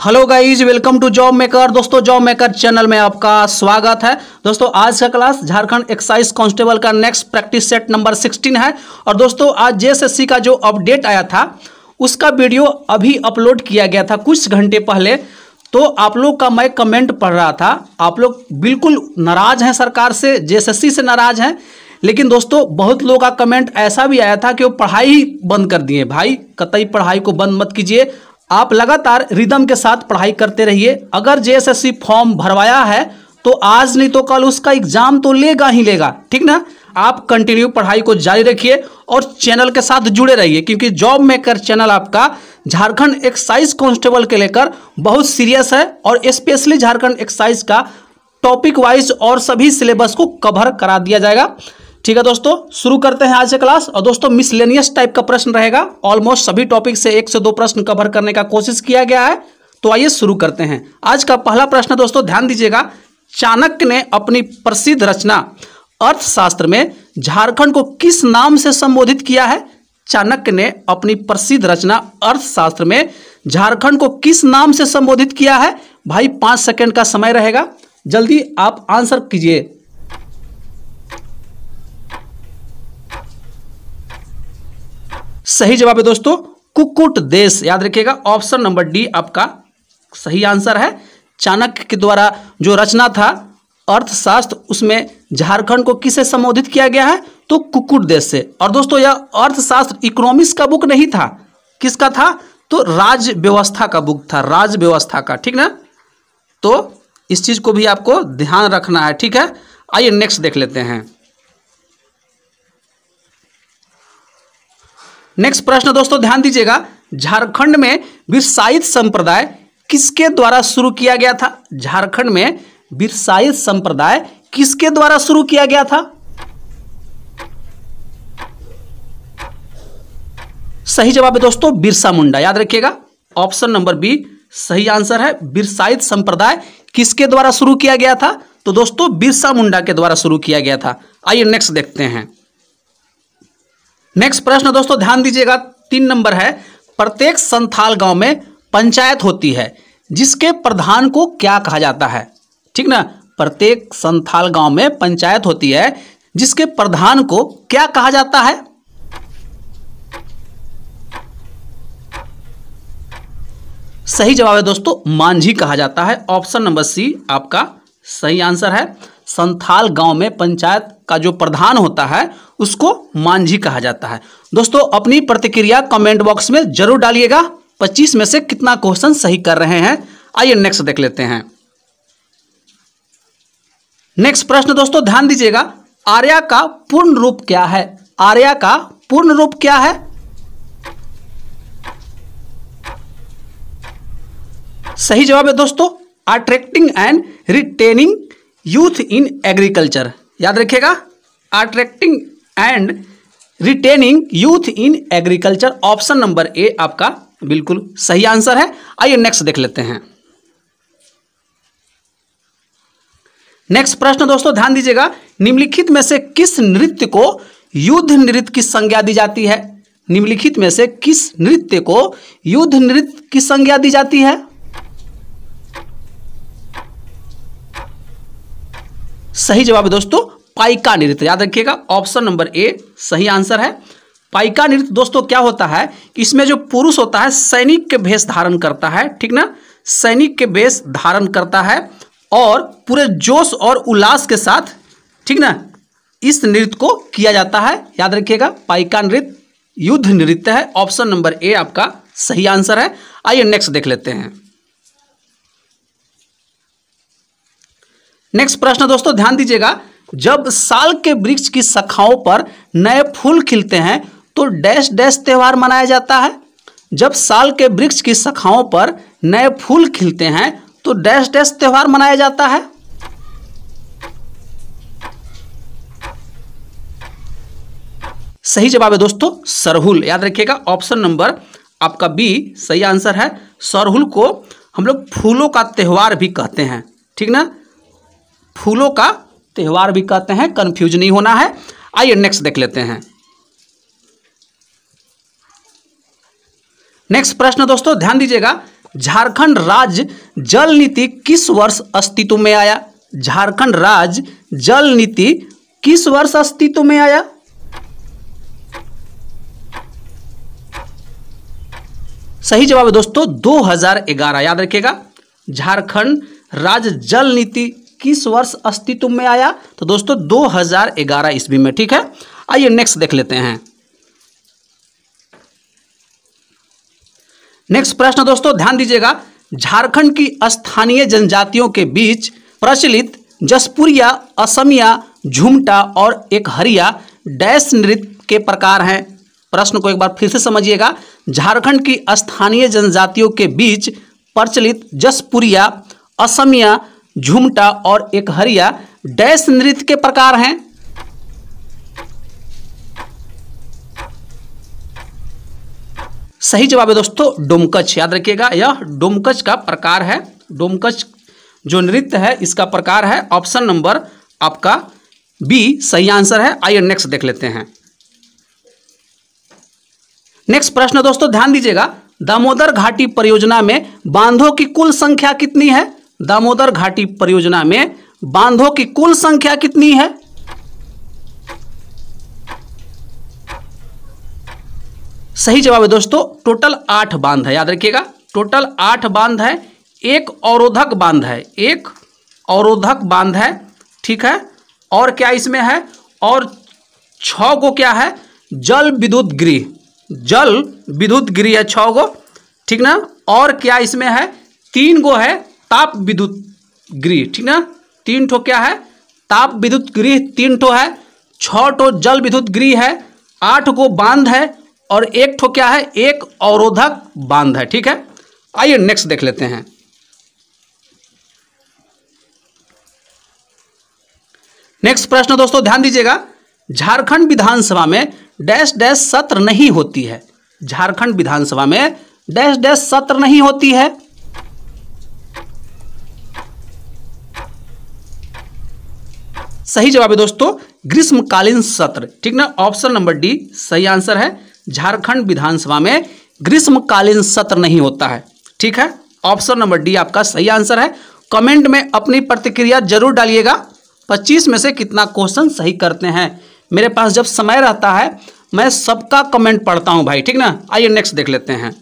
Hello guys, welcome to job maker. दोस्तों, job maker channel में आपका स्वागत है। दोस्तों, आज का क्लास झारखंड एक्साइज कांस्टेबल का नेक्स्ट प्रैक्टिस सेट नंबर 16 है। और दोस्तों, आज जेएसएससी का जो अपडेट आया था उसका वीडियो अभी अपलोड किया गया था कुछ घंटे पहले। तो आप लोग का मैं कमेंट पढ़ रहा था, आप लोग बिल्कुल नाराज हैं सरकार से, जेएसएससी से नाराज हैं। लेकिन दोस्तों, बहुत लोगों का कमेंट ऐसा भी आया था कि वो पढ़ाई ही बंद कर दिए। भाई, कतई पढ़ाई को बंद मत कीजिए, आप लगातार रिदम के साथ पढ़ाई करते रहिए। अगर जेएसएससी फॉर्म भरवाया है तो आज नहीं तो कल उसका एग्जाम तो लेगा ही लेगा, ठीक ना। आप कंटिन्यू पढ़ाई को जारी रखिए और चैनल के साथ जुड़े रहिए, क्योंकि जॉब मेकर चैनल आपका झारखंड एक्साइज कांस्टेबल के लेकर बहुत सीरियस है और स्पेशली झारखंड एक्साइज का टॉपिक वाइज और सभी सिलेबस को कवर करा दिया जाएगा। ठीक है दोस्तों, शुरू करते हैं आज से क्लास। और दोस्तों, मिसलेनियस टाइप का प्रश्न रहेगा। ऑलमोस्ट सभी टॉपिक से 1 से 2 प्रश्न कवर करने का कोशिश किया गया है। तो आइए शुरू करते हैं। आज का पहला प्रश्न दोस्तों ध्यान दीजिएगा। चाणक्य ने अपनी प्रसिद्ध रचना अर्थशास्त्र में झारखंड को किस नाम से संबोधित किया है? चाणक्य ने अपनी प्रसिद्ध रचना अर्थशास्त्र में झारखंड को किस नाम से संबोधित किया है? भाई 5 सेकंड का समय रहेगा, जल्दी आप आंसर कीजिए। सही जवाब है दोस्तों कुक्कुट देश। याद रखिएगा, ऑप्शन नंबर डी आपका सही आंसर है। चाणक्य के द्वारा जो रचना था अर्थशास्त्र, उसमें झारखंड को किसे संबोधित किया गया है? तो कुक्कुट देश से। और दोस्तों, यह अर्थशास्त्र इकोनॉमिक्स का बुक नहीं था। किसका था? तो राज्य व्यवस्था का बुक था, राज्य व्यवस्था का, ठीक ना। तो इस चीज को भी आपको ध्यान रखना है, ठीक है। आइए नेक्स्ट देख लेते हैं। नेक्स्ट प्रश्न दोस्तों ध्यान दीजिएगा। झारखंड में बिरसाइत संप्रदाय किसके द्वारा शुरू किया गया था? झारखंड में बिरसाइत संप्रदाय किसके द्वारा शुरू किया गया था? सही जवाब है दोस्तों बिरसा मुंडा। याद रखिएगा, ऑप्शन नंबर बी सही आंसर है। बिरसाइत संप्रदाय किसके द्वारा शुरू किया गया था? तो दोस्तों बिरसा मुंडा के द्वारा शुरू किया गया था। आइए नेक्स्ट देखते हैं। नेक्स्ट प्रश्न दोस्तों ध्यान दीजिएगा, 3 नंबर है। प्रत्येक संथाल गांव में पंचायत होती है, जिसके प्रधान को क्या कहा जाता है? ठीक ना, प्रत्येक संथाल गांव में पंचायत होती है, जिसके प्रधान को क्या कहा जाता है? सही जवाब है दोस्तों मांझी कहा जाता है। ऑप्शन नंबर सी आपका सही आंसर है। संथाल गांव में पंचायत का जो प्रधान होता है उसको मांझी कहा जाता है। दोस्तों, अपनी प्रतिक्रिया कमेंट बॉक्स में जरूर डालिएगा। 25 में से कितना क्वेश्चन सही कर रहे हैं। आइए नेक्स्ट देख लेते हैं। नेक्स्ट प्रश्न दोस्तों ध्यान दीजिएगा। आर्या का पूर्ण रूप क्या है? आर्या का पूर्ण रूप क्या है? सही जवाब है दोस्तों attracting and retaining youth in agriculture. याद रखिएगा, attracting and retaining youth in agriculture. Option number A आपका बिल्कुल सही आंसर है। आइए नेक्स्ट देख लेते हैं। नेक्स्ट प्रश्न दोस्तों ध्यान दीजिएगा। निम्नलिखित में से किस नृत्य को युद्ध नृत्य की संज्ञा दी जाती है? निम्नलिखित में से किस नृत्य को युद्ध नृत्य की संज्ञा दी जाती है? सही जवाब है दोस्तों पाइका नृत्य। याद रखिएगा, ऑप्शन नंबर ए सही आंसर है। पाइका नृत्य दोस्तों क्या होता है, इसमें जो पुरुष होता है सैनिक के भेष धारण करता है, ठीक ना, सैनिक के भेष धारण करता है और पूरे जोश और उल्लास के साथ, ठीक ना, इस नृत्य को किया जाता है। याद रखिएगा, पाइका नृत्य युद्ध नृत्य है। ऑप्शन नंबर ए आपका सही आंसर है। आइए नेक्स्ट देख लेते हैं। नेक्स्ट प्रश्न दोस्तों ध्यान दीजिएगा। जब साल के वृक्ष की शाखाओं पर नए फूल खिलते हैं तो डैश डैश त्योहार मनाया जाता है। जब साल के वृक्ष की शाखाओं पर नए फूल खिलते हैं तो डैश डैश त्योहार मनाया जाता है। सही जवाब है दोस्तों सरहुल। याद रखिएगा, ऑप्शन नंबर आपका बी सही आंसर है। सरहुल को हम लोग फूलों का त्योहार भी कहते हैं, ठीक ना, फूलों का त्योहार भी कहते हैं, कंफ्यूज नहीं होना है। आइए नेक्स्ट देख लेते हैं। नेक्स्ट प्रश्न दोस्तों ध्यान दीजिएगा। झारखंड राज्य जल नीति किस वर्ष अस्तित्व में आया? झारखंड राज्य जल नीति किस वर्ष अस्तित्व में आया? सही जवाब है दोस्तों 2011। याद रखिएगा, झारखंड राज्य जल नीति किस वर्ष अस्तित्व में आया? तो दोस्तों 2011 ईस्वी में। ठीक है, आइए नेक्स्ट देख लेते हैं। नेक्स्ट प्रश्न दोस्तों ध्यान दीजिएगा, झारखंड की स्थानीय जनजातियों के बीच प्रचलित जसपुरिया, असमिया, झुमटा और एकहरिया डैश नृत्य के प्रकार हैं। प्रश्न को एक बार फिर से समझिएगा, झारखंड की स्थानीय जनजातियों के बीच प्रचलित जसपुरिया, असमिया, झुमटा और एकहरिया डैश नृत्य के प्रकार हैं। सही जवाब है दोस्तों डोमकच। याद रखिएगा, यह डोमकच का प्रकार है। डोमकच जो नृत्य है इसका प्रकार है। ऑप्शन नंबर आपका बी सही आंसर है। आइए नेक्स्ट देख लेते हैं। नेक्स्ट प्रश्न दोस्तों ध्यान दीजिएगा, दामोदर घाटी परियोजना में बांधों की कुल संख्या कितनी है? दामोदर घाटी परियोजना में बांधों की कुल संख्या कितनी है? सही जवाब है दोस्तों टोटल 8 बांध है। याद रखिएगा, टोटल 8 बांध है। एक अवरोधक बांध है, एक अवरोधक बांध है। ठीक है, और क्या इसमें है? और 6 गो क्या है? जल विद्युत गृह, जल विद्युत गृह है 6 गो। ठीक ना, और क्या इसमें है? 3 गो है ताप विद्युत गृह। ठीक ना, 3 ठो क्या है? ताप विद्युत गृह 3 ठो है, 6 ठो जल विद्युत गृह है, 8 गो बांध है और 1 ठो क्या है? एक अवरोधक बांध है। ठीक है, आइए नेक्स्ट देख लेते हैं। नेक्स्ट प्रश्न दोस्तों ध्यान दीजिएगा, झारखंड विधानसभा में डैश डैश सत्र नहीं होती है। झारखंड विधानसभा में डैश डैश सत्र नहीं होती है। सही जवाब है दोस्तों ग्रीष्मकालीन सत्र। ठीक ना, ऑप्शन नंबर डी सही आंसर है। झारखंड विधानसभा में ग्रीष्मकालीन सत्र नहीं होता है। ठीक है, ऑप्शन नंबर डी आपका सही आंसर है। कमेंट में अपनी प्रतिक्रिया जरूर डालिएगा, 25 में से कितना क्वेश्चन सही करते हैं। मेरे पास जब समय रहता है मैं सबका कमेंट पढ़ता हूं भाई। ठीक ना, आइए नेक्स्ट देख लेते हैं।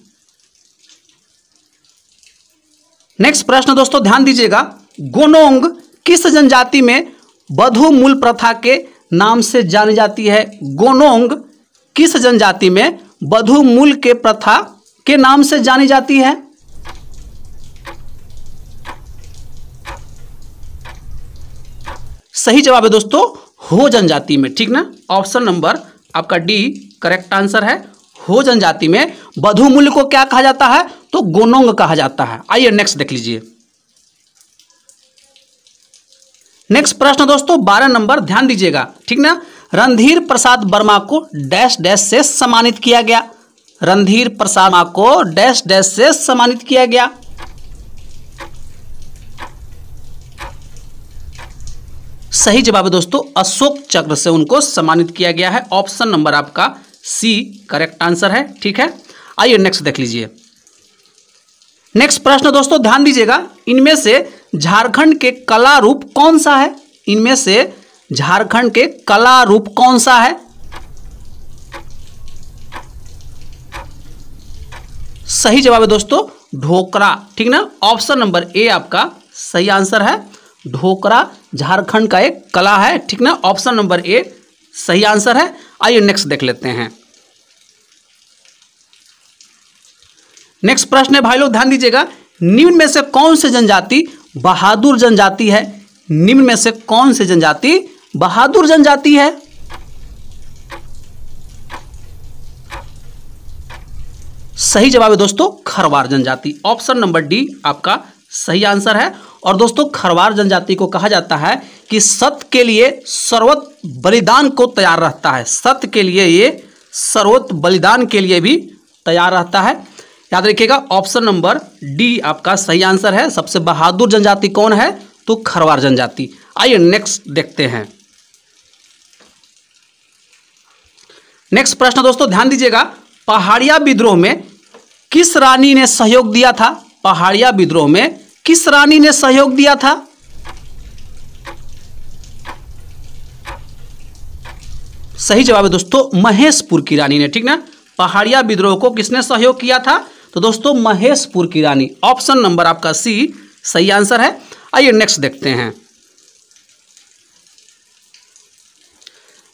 नेक्स्ट प्रश्न दोस्तों ध्यान दीजिएगा, गोनोंग किस जनजाति में बधु मूल प्रथा के नाम से जानी जाती है? गोनोंग किस जनजाति में बधु मूल के प्रथा के नाम से जानी जाती है? सही जवाब है दोस्तों हो जनजाति में। ठीक ना, ऑप्शन नंबर आपका डी करेक्ट आंसर है। हो जनजाति में बधु मूल को क्या कहा जाता है? तो गोनोंग कहा जाता है। आइए नेक्स्ट देख लीजिए। नेक्स्ट प्रश्न दोस्तों 12 नंबर ध्यान दीजिएगा। ठीक ना, रणधीर प्रसाद वर्मा को डैश डैश से सम्मानित किया गया। रणधीर प्रसाद वर्मा को डैश डैश से सम्मानित किया गया। सही जवाब है दोस्तों अशोक चक्र से उनको सम्मानित किया गया है। ऑप्शन नंबर आपका सी करेक्ट आंसर है। ठीक है, आइए नेक्स्ट देख लीजिए। नेक्स्ट प्रश्न दोस्तों ध्यान दीजिएगा, इनमें से झारखंड के कला रूप कौन सा है? इनमें से झारखंड के कला रूप कौन सा है? सही जवाब है दोस्तों ढोकरा। ठीक ना, ऑप्शन नंबर ए आपका सही आंसर है। ढोकरा झारखंड का एक कला है। ठीक ना, ऑप्शन नंबर ए सही आंसर है। आइए नेक्स्ट देख लेते हैं। नेक्स्ट प्रश्न है भाई लोग ध्यान दीजिएगा, निम्न में से कौन सी जनजाति बहादुर जनजाति है? निम्न में से कौन सी जनजाति बहादुर जनजाति है? सही जवाब है दोस्तों खरवार जनजाति। ऑप्शन नंबर डी आपका सही आंसर है। और दोस्तों खरवार जनजाति को कहा जाता है कि सत्य के लिए सर्वोच्च बलिदान को तैयार रहता है। सत्य के लिए ये सर्वोच्च बलिदान के लिए भी तैयार रहता है। याद रखिएगा ऑप्शन नंबर डी आपका सही आंसर है। सबसे बहादुर जनजाति कौन है? तो खरवार जनजाति। आइए नेक्स्ट देखते हैं। नेक्स्ट प्रश्न दोस्तों ध्यान दीजिएगा, पहाड़िया विद्रोह में किस रानी ने सहयोग दिया था? पहाड़िया विद्रोह में किस रानी ने सहयोग दिया था? सही जवाब है दोस्तों महेशपुर की रानी ने, ठीक ना। पहाड़िया विद्रोह को किसने सहयोग किया था? तो दोस्तों महेशपुर की रानी। ऑप्शन नंबर आपका सी सही आंसर है। आइए नेक्स्ट देखते हैं।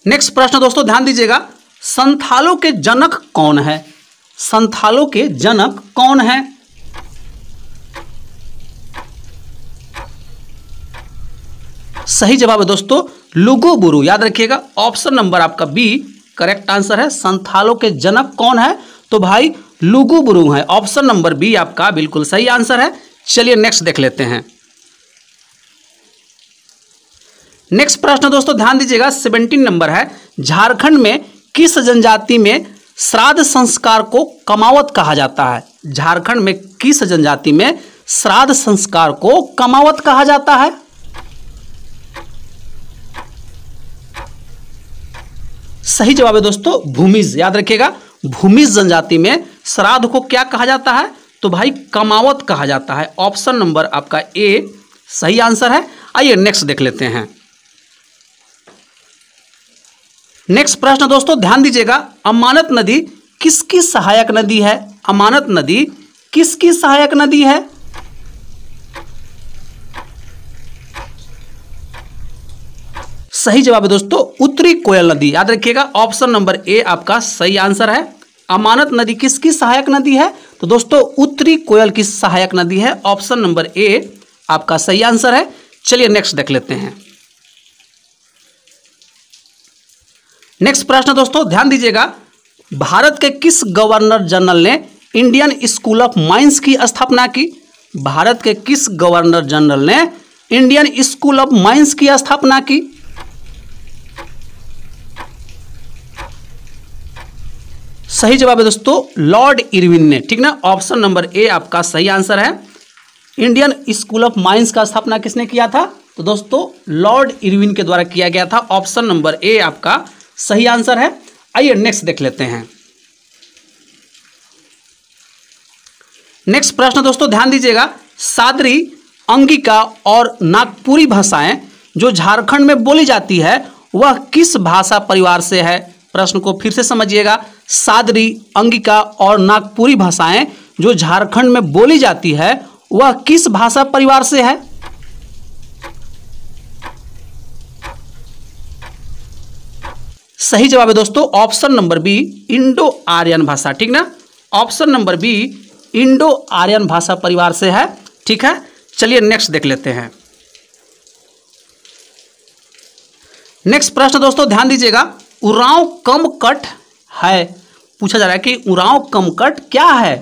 नेक्स्ट प्रश्न दोस्तों ध्यान दीजिएगा, संथालों के जनक कौन है? संथालों के जनक कौन है? सही जवाब है दोस्तों लुगु बुरु, याद रखिएगा। ऑप्शन नंबर आपका बी करेक्ट आंसर है। संथालों के जनक कौन है? तो भाई लुगु बुरु है। ऑप्शन नंबर बी आपका बिल्कुल सही आंसर है। चलिए नेक्स्ट देख लेते हैं। नेक्स्ट प्रश्न दोस्तों ध्यान दीजिएगा, 17 नंबर है, झारखंड में किस जनजाति में श्राद्ध संस्कार को कमावत कहा जाता है? झारखंड में किस जनजाति में श्राद्ध संस्कार को कमावत कहा जाता है? सही जवाब है दोस्तों भूमिज, याद रखिएगा। भूमिज जनजाति में श्राद्ध को क्या कहा जाता है? तो भाई कमावत कहा जाता है। ऑप्शन नंबर आपका ए सही आंसर है। आइए नेक्स्ट देख लेते हैं। नेक्स्ट प्रश्न दोस्तों ध्यान दीजिएगा, अमानत नदी किसकी सहायक नदी है? अमानत नदी किसकी सहायक नदी है? सही जवाब है दोस्तों उत्तरी कोयल नदी, याद रखिएगा। ऑप्शन नंबर ए आपका सही आंसर है। अमानत नदी किसकी सहायक नदी है? तो दोस्तों उत्तरी कोयल की सहायक नदी है। ऑप्शन नंबर ए आपका सही आंसर है। चलिए नेक्स्ट देख लेते हैं। नेक्स्ट प्रश्न दोस्तों ध्यान दीजिएगा, भारत के किस गवर्नर जनरल ने इंडियन स्कूल ऑफ माइंस की स्थापना की? भारत के किस गवर्नर जनरल ने इंडियन स्कूल ऑफ माइंस की स्थापना की? सही जवाब है दोस्तों लॉर्ड इरविन ने, ठीक ना। ऑप्शन नंबर ए आपका सही आंसर है। इंडियन स्कूल ऑफ माइंस का स्थापना किसने किया था? तो दोस्तों लॉर्ड इरविन के द्वारा किया गया था। ऑप्शन नंबर ए आपका सही आंसर है। आइए नेक्स्ट देख लेते हैं। नेक्स्ट प्रश्न दोस्तों ध्यान दीजिएगा, सादरी, अंगिका और नागपुरी भाषाएं जो झारखंड में बोली जाती है वह किस भाषा परिवार से है? प्रश्न को फिर से समझिएगा, सादरी, अंगिका और नागपुरी भाषाएं जो झारखंड में बोली जाती है वह किस भाषा परिवार से है? सही जवाब है दोस्तों option number B Indo Aryan भाषा, ठीक ना। Option number B Indo Aryan भाषा परिवार से है, ठीक है। चलिए नेक्स्ट देख लेते हैं। नेक्स्ट प्रश्न दोस्तों ध्यान दीजिएगा, उरांव कमकट है। पूछा जा रहा है कि उरांव कमकट क्या है?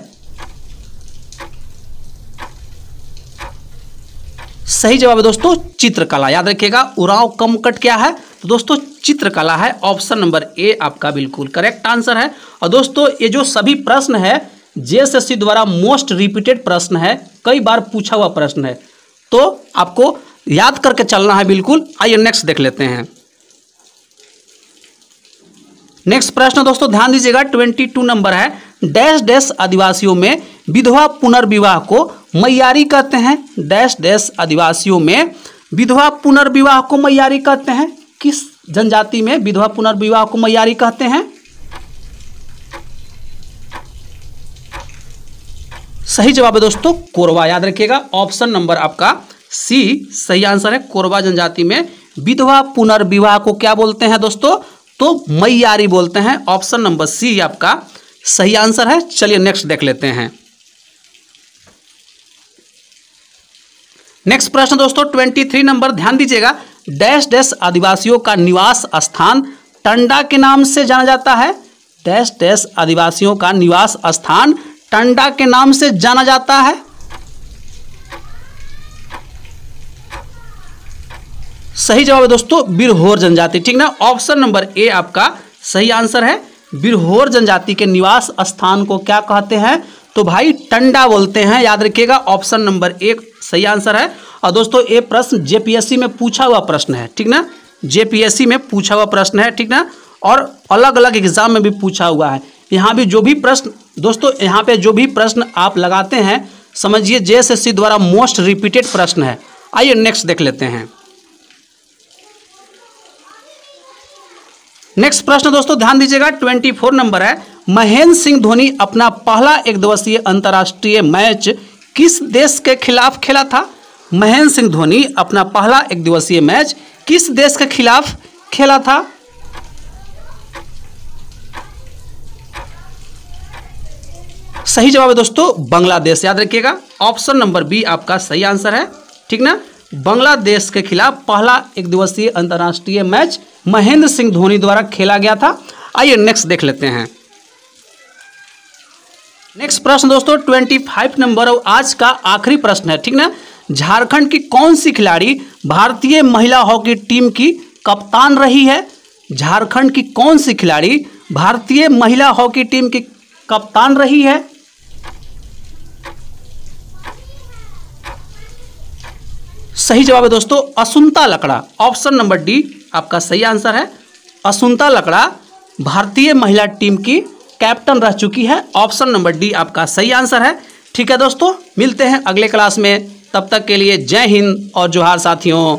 सही जवाब है दोस्तों चित्रकला, याद रखिएगा। उरांव कमकट क्या है? तो दोस्तों चित्रकला है। ऑप्शन नंबर ए आपका बिल्कुल करेक्ट आंसर है। और दोस्तों ये जो सभी प्रश्न है जेएसएससी द्वारा मोस्ट रिपीटेड प्रश्न है, कई बार पूछा हुआ प्रश्न है, तो आपको याद करके चलना है बिल्कुल। आइए नेक्स्ट देख लेते हैं। नेक्स्ट प्रश्न दोस्तों ध्यान दीजिएगा, 22 नंबर है, डैश डैश आदिवासियों में विधवा पुनर्विवाह को मैयारी कहते हैं। डैश डैश आदिवासियों में विधवा पुनर्विवाह को मैयारी कहते हैं। किस जनजाति में विधवा पुनर्विवाह को मैयारी कहते हैं? सही जवाब है दोस्तों कोरवा, याद रखिएगा। ऑप्शन नंबर आपका सी सही आंसर है। कोरवा जनजाति में विधवा पुनर्विवाह को क्या बोलते हैं दोस्तों? तो मैयारी बोलते हैं। ऑप्शन नंबर सी आपका सही आंसर है। चलिए नेक्स्ट देख लेते हैं। नेक्स्ट प्रश्न दोस्तों 23 नंबर ध्यान दीजिएगा, डैश डैश आदिवासियों का निवास स्थान टंडा के नाम से जाना जाता है। डैश डैश आदिवासियों का निवास स्थान टंडा के नाम से जाना जाता है। सही जवाब है दोस्तों बिरहोर जनजाति, ठीक ना। ऑप्शन नंबर ए आपका सही आंसर है। बिरहोर जनजाति के निवास स्थान को क्या कहते हैं? तो भाई टंडा बोलते हैं, याद रखिएगा। ऑप्शन नंबर ए सही आंसर है। और दोस्तों ये प्रश्न जेपीएससी में पूछा हुआ प्रश्न है, ठीक ना। जेपीएससी में पूछा हुआ प्रश्न है, ठीक ना। और अलग अलग एग्जाम में भी पूछा हुआ है। यहाँ भी जो भी प्रश्न दोस्तों, यहाँ पे जो भी प्रश्न आप लगाते हैं समझिए जेएसएससी द्वारा मोस्ट रिपीटेड प्रश्न है। आइए नेक्स्ट देख लेते हैं। नेक्स्ट प्रश्न दोस्तों ध्यान दीजिएगा, 24 नंबर है। महेंद्र सिंह धोनी अपना पहला एक दिवसीय अंतर्राष्ट्रीय मैच किस देश के खिलाफ खेला था? महेंद्र सिंह धोनी अपना पहला एक दिवसीय मैच किस देश के खिलाफ खेला था? सही जवाब है दोस्तों बांग्लादेश। याद रखिएगा ऑप्शन नंबर बी आपका सही आंसर है, ठीक ना। बांग्लादेश के खिलाफ पहला एक दिवसीय अंतर्राष्ट्रीय मैच महेंद्र सिंह धोनी द्वारा खेला गया था। आइए नेक्स्ट देख लेते हैं। नेक्स्ट प्रश्न दोस्तों 25 नंबर और आज का आखिरी प्रश्न है, ठीक ना। झारखंड की कौन सी खिलाड़ी भारतीय महिला हॉकी टीम की कप्तान रही है? झारखंड की कौन सी खिलाड़ी भारतीय महिला हॉकी टीम की कप्तान रही है? सही जवाब है दोस्तों असुंता लकड़ा। ऑप्शन नंबर डी आपका सही आंसर है। असुंता लकड़ा भारतीय महिला टीम की कैप्टन रह चुकी है। ऑप्शन नंबर डी आपका सही आंसर है। ठीक है दोस्तों, मिलते हैं अगले क्लास में, तब तक के लिए जय हिंद और जोहार साथियों।